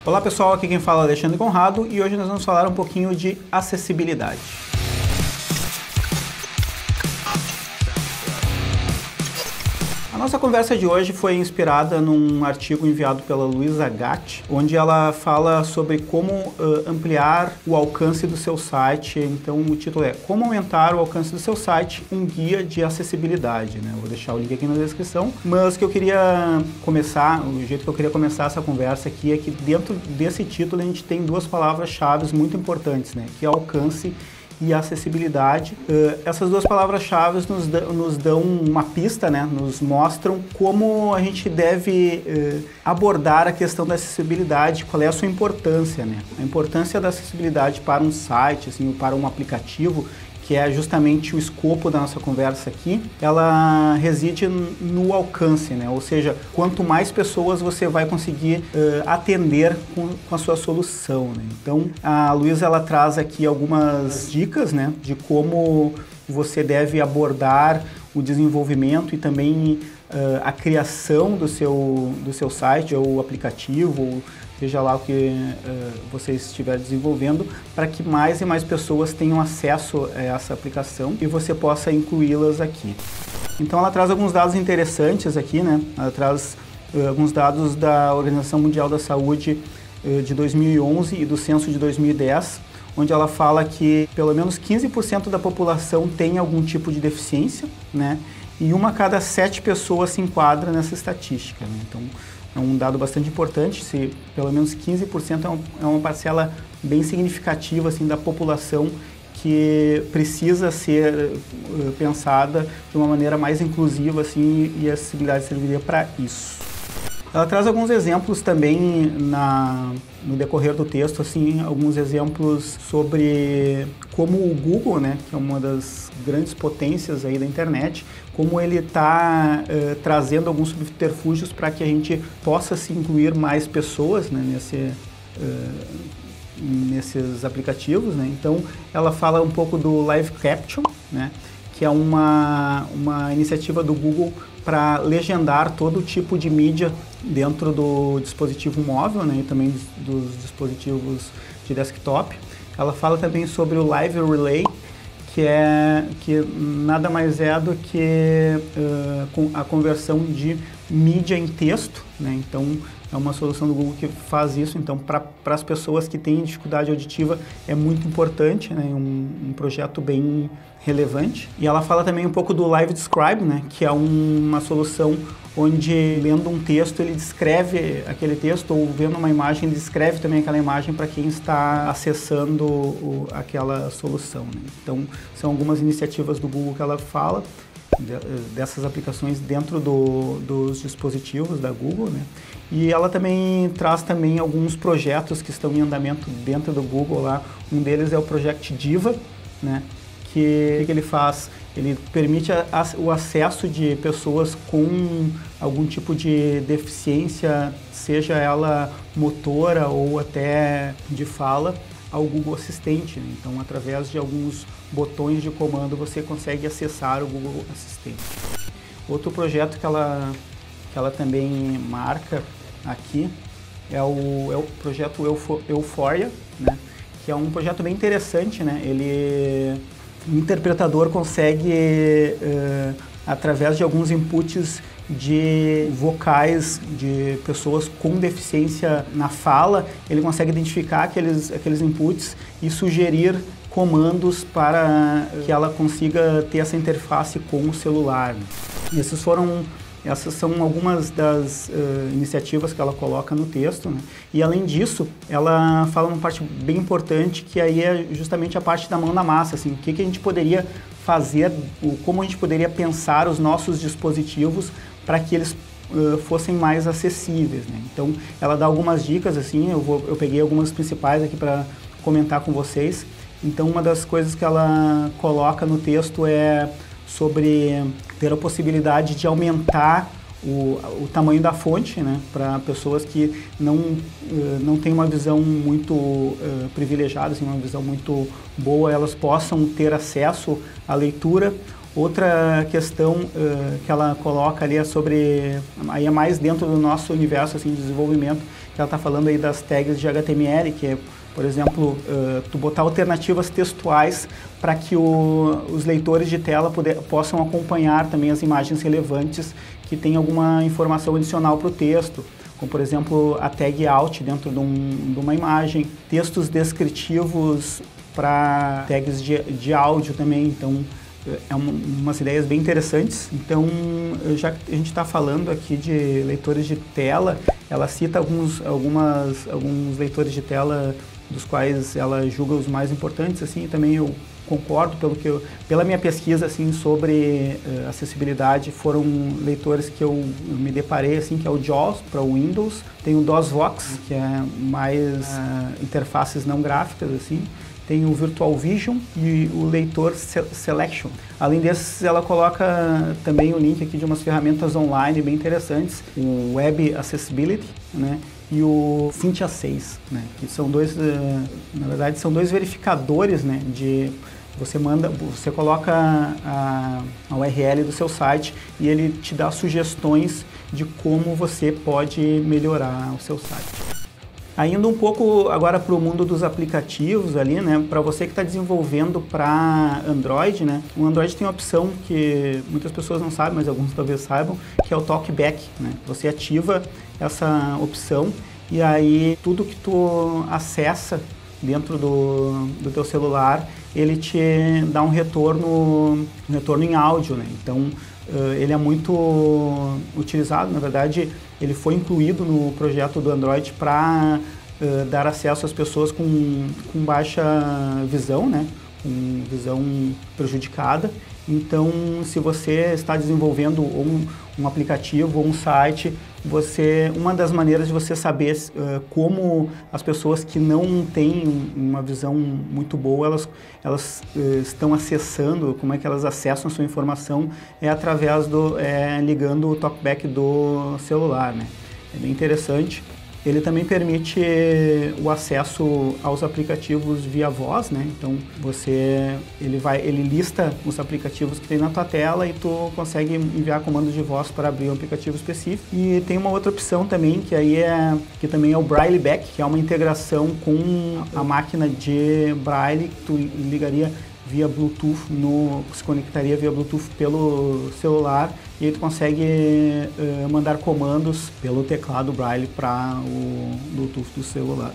Olá pessoal, aqui quem fala é Alexandre Conrado e hoje nós vamos falar um pouquinho de acessibilidade. A nossa conversa de hoje foi inspirada num artigo enviado pela Luisa Gatti, onde ela fala sobre como ampliar o alcance do seu site. Então o título é Como aumentar o alcance do seu site, um guia de acessibilidade, né? Eu vou deixar o link aqui na descrição, mas que eu queria começar, o jeito que eu queria começar essa conversa aqui é que dentro desse título a gente tem duas palavras-chave muito importantes, né? Que é alcance e acessibilidade. Essas duas palavras-chave nos dão uma pista, né? Nos mostram como a gente deve abordar a questão da acessibilidade, qual é a sua importância, né? A importância da acessibilidade para um site, assim, para um aplicativo, que é justamente o escopo da nossa conversa aqui, ela reside no alcance, né? Ou seja, quanto mais pessoas você vai conseguir atender com a sua solução, né? Então, a Luisa, ela traz aqui algumas dicas, né, de como você deve abordar o desenvolvimento e também a criação do seu site ou aplicativo, ou seja lá o que você estiver desenvolvendo, para que mais e mais pessoas tenham acesso a essa aplicação e você possa incluí-las aqui. Então ela traz alguns dados interessantes aqui, né? Ela traz alguns dados da Organização Mundial da Saúde de 2011 e do censo de 2010, onde ela fala que pelo menos 15% da população tem algum tipo de deficiência, né? E uma a cada 7 pessoas se enquadra nessa estatística, né? Então, é um dado bastante importante, se pelo menos 15% é uma parcela bem significativa assim, da população que precisa ser pensada de uma maneira mais inclusiva assim, e a acessibilidade serviria para isso. Ela traz alguns exemplos também no decorrer do texto, assim, alguns exemplos sobre como o Google, né, que é uma das grandes potências aí da internet, como ele está trazendo alguns subterfúgios para que a gente possa se incluir mais pessoas, né, nesses aplicativos, né? Então, ela fala um pouco do Live Caption, né, que é uma iniciativa do Google para legendar todo tipo de mídia dentro do dispositivo móvel, né, e também dos dispositivos de desktop. Ela fala também sobre o Live Relay, que nada mais é do que a conversão de mídia em texto, né? Então, é uma solução do Google que faz isso. Então, para as pessoas que têm dificuldade auditiva, é muito importante, né? Um projeto bem relevante. E ela fala também um pouco do Live Describe, né? Que é uma solução onde, lendo um texto, ele descreve aquele texto, ou vendo uma imagem, ele descreve também aquela imagem para quem está acessando aquela solução, né? Então, são algumas iniciativas do Google que ela fala, dessas aplicações dentro dos dispositivos da Google, né? E ela também traz também alguns projetos que estão em andamento dentro do Google lá. Um deles é o Project Diva, né? Que ele faz? Ele permite o acesso de pessoas com algum tipo de deficiência, seja ela motora ou até de fala, ao Google Assistente, né? Então, através de alguns botões de comando, você consegue acessar o Google Assistente. Outro projeto que ela também marca aqui é o projeto Euphoria, né? Que é um projeto bem interessante, né? O interpretador consegue, através de alguns inputs de vocais de pessoas com deficiência na fala, ele consegue identificar aqueles inputs e sugerir comandos para que ela consiga ter essa interface com o celular, né? Essas são algumas das iniciativas que ela coloca no texto, né? E além disso, ela fala uma parte bem importante, que aí é justamente a parte da mão na massa, assim, o que a gente poderia fazer, como a gente poderia pensar os nossos dispositivos para que eles fossem mais acessíveis, né? Então, ela dá algumas dicas, assim, eu peguei algumas principais aqui para comentar com vocês. Então, uma das coisas que ela coloca no texto é sobre ter a possibilidade de aumentar o tamanho da fonte, né, para pessoas que não têm uma visão muito privilegiada, assim, uma visão muito boa, elas possam ter acesso à leitura. Outra questão que ela coloca ali é sobre, aí é mais dentro do nosso universo assim, de desenvolvimento, que ela está falando aí das tags de HTML, que é, por exemplo, tu botar alternativas textuais para que os leitores de tela possam acompanhar também as imagens relevantes que tem alguma informação adicional para o texto, como por exemplo a tag out dentro de uma imagem, textos descritivos para tags de áudio também. Então é umas ideias bem interessantes. Então, já que a gente está falando aqui de leitores de tela, ela cita alguns leitores de tela dos quais ela julga os mais importantes, assim, e também eu concordo pela minha pesquisa, assim, sobre acessibilidade, foram leitores que eu me deparei, assim, que é o JAWS para o Windows, tem o DOSVox, que é mais interfaces não gráficas, assim, tem o Virtual Vision e o leitor Selection. Além desses, ela coloca também o link aqui de umas ferramentas online bem interessantes, o Web Accessibility, né, e o Cintia 6, né, que são dois, na verdade, são dois verificadores, né, você coloca a URL do seu site e ele te dá sugestões de como você pode melhorar o seu site. Indo um pouco agora para o mundo dos aplicativos ali, né, para você que está desenvolvendo para Android, né, o Android tem uma opção que muitas pessoas não sabem, mas alguns talvez saibam, que é o TalkBack, né. Você ativa essa opção e aí tudo que tu acessa dentro do teu celular, ele te dá um retorno em áudio, né. Então, ele é muito utilizado, na verdade, ele foi incluído no projeto do Android para dar acesso às pessoas com baixa visão, né, com visão prejudicada. Então, se você está desenvolvendo um aplicativo ou um site, uma das maneiras de você saber como as pessoas que não têm uma visão muito boa, elas estão acessando, como é que elas acessam a sua informação, é através ligando o TalkBack do celular, né? É bem interessante. Ele também permite o acesso aos aplicativos via voz, né? Então ele lista os aplicativos que tem na tua tela e tu consegue enviar comandos de voz para abrir um aplicativo específico. E tem uma outra opção também que também é o Braille Back, que é uma integração com a máquina de Braille que tu ligaria via Bluetooth, se conectaria via Bluetooth pelo celular e aí tu consegue mandar comandos pelo teclado Braille para o Bluetooth do celular,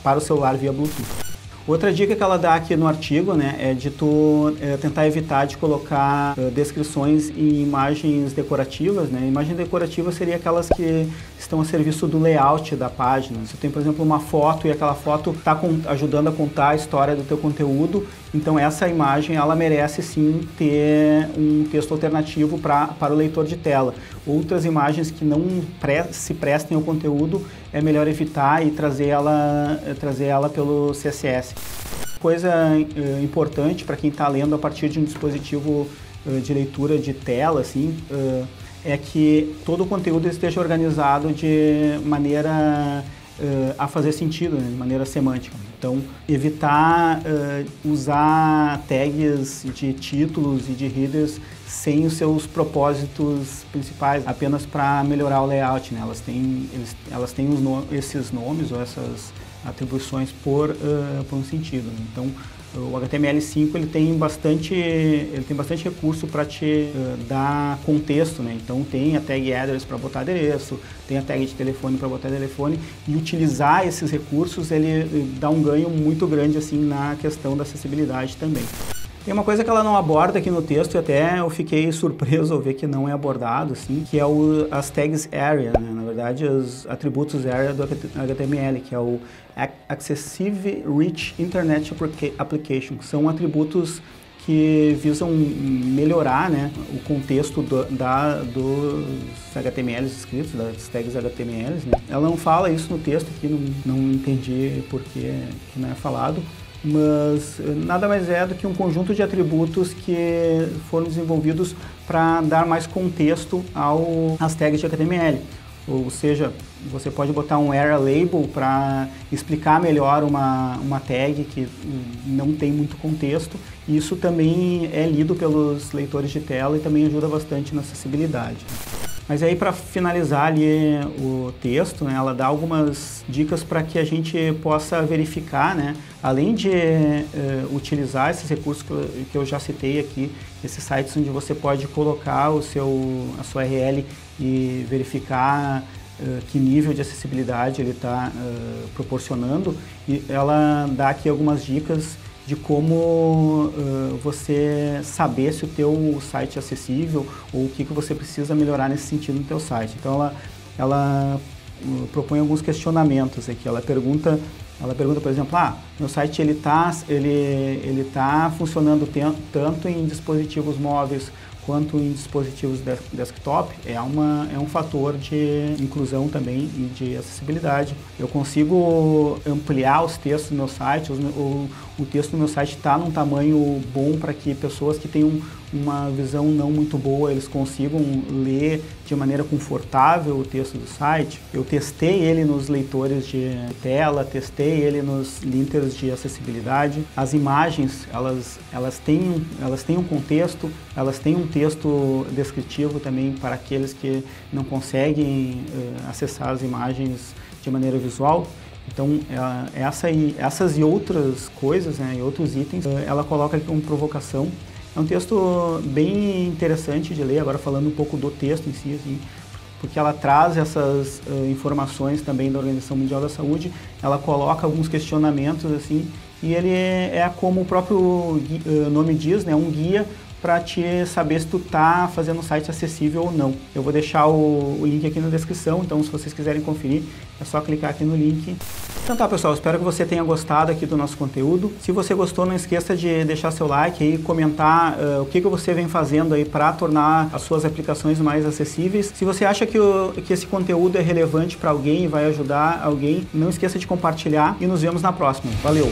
para o celular via Bluetooth. Outra dica que ela dá aqui no artigo, né, é de tu tentar evitar de colocar descrições em imagens decorativas, né. Imagem decorativa seria aquelas que estão a serviço do layout da página. Você tem, por exemplo, uma foto e aquela foto está ajudando a contar a história do teu conteúdo, então essa imagem ela merece sim ter um texto alternativo para o leitor de tela. Outras imagens que não se prestem ao conteúdo é melhor evitar e trazer ela pelo CSS. Coisa importante para quem está lendo a partir de um dispositivo de leitura de tela, assim, é que todo o conteúdo esteja organizado de maneira a fazer sentido, né, de maneira semântica. Então, evitar usar tags de títulos e de headers sem os seus propósitos principais, apenas para melhorar o layout, né? Elas têm esses nomes ou essas atribuições por um sentido, né? Então, o HTML5 ele tem bastante recurso para te dar contexto, né? Então tem a tag address para botar endereço, tem a tag de telefone para botar telefone, e utilizar esses recursos ele dá um ganho muito grande assim na questão da acessibilidade também. Tem uma coisa que ela não aborda aqui no texto e até eu fiquei surpreso ao ver que não é abordado, assim, que é as tags area, né? Na verdade, os atributos area do HTML, que é o Accessive Rich Internet Application, que são atributos que visam melhorar, né, o contexto dos HTMLs escritos, das tags HTMLs, né? Ela não fala isso no texto aqui, não entendi por que não é falado, mas nada mais é do que um conjunto de atributos que foram desenvolvidos para dar mais contexto às tags de HTML. Ou seja, você pode botar um area label para explicar melhor uma tag que não tem muito contexto. Isso também é lido pelos leitores de tela e também ajuda bastante na acessibilidade. Mas aí, para finalizar ali o texto, né, ela dá algumas dicas para que a gente possa verificar, né, além de utilizar esses recursos que eu já citei aqui, esses sites onde você pode colocar a sua URL e verificar que nível de acessibilidade ele está proporcionando, e ela dá aqui algumas dicas de como você saber se o teu site é acessível ou o que você precisa melhorar nesse sentido no teu site. Então ela propõe alguns questionamentos aqui. Ela pergunta, por exemplo, meu site ele tá funcionando tanto em dispositivos móveis quanto em dispositivos desktop. É um fator de inclusão também e de acessibilidade. Eu consigo ampliar os textos do meu site, o texto do meu site está num tamanho bom para que pessoas que têm uma visão não muito boa, eles consigam ler de maneira confortável o texto do site. Eu testei ele nos leitores de tela, testei ele nos linters de acessibilidade. As imagens, elas têm um contexto, elas têm um texto descritivo também para aqueles que não conseguem acessar as imagens de maneira visual. Então, essas e outras coisas, né, e outros itens, ela coloca aqui como provocação. É um texto bem interessante de ler, agora falando um pouco do texto em si, assim, porque ela traz essas informações também da Organização Mundial da Saúde, ela coloca alguns questionamentos, assim, e ele como o próprio nome diz, né, um guia para te saber se tu tá fazendo um site acessível ou não. Eu vou deixar o link aqui na descrição, então se vocês quiserem conferir, é só clicar aqui no link. Então tá, pessoal, espero que você tenha gostado aqui do nosso conteúdo. Se você gostou, não esqueça de deixar seu like e comentar o que você vem fazendo aí para tornar as suas aplicações mais acessíveis. Se você acha que esse conteúdo é relevante para alguém e vai ajudar alguém, não esqueça de compartilhar e nos vemos na próxima. Valeu!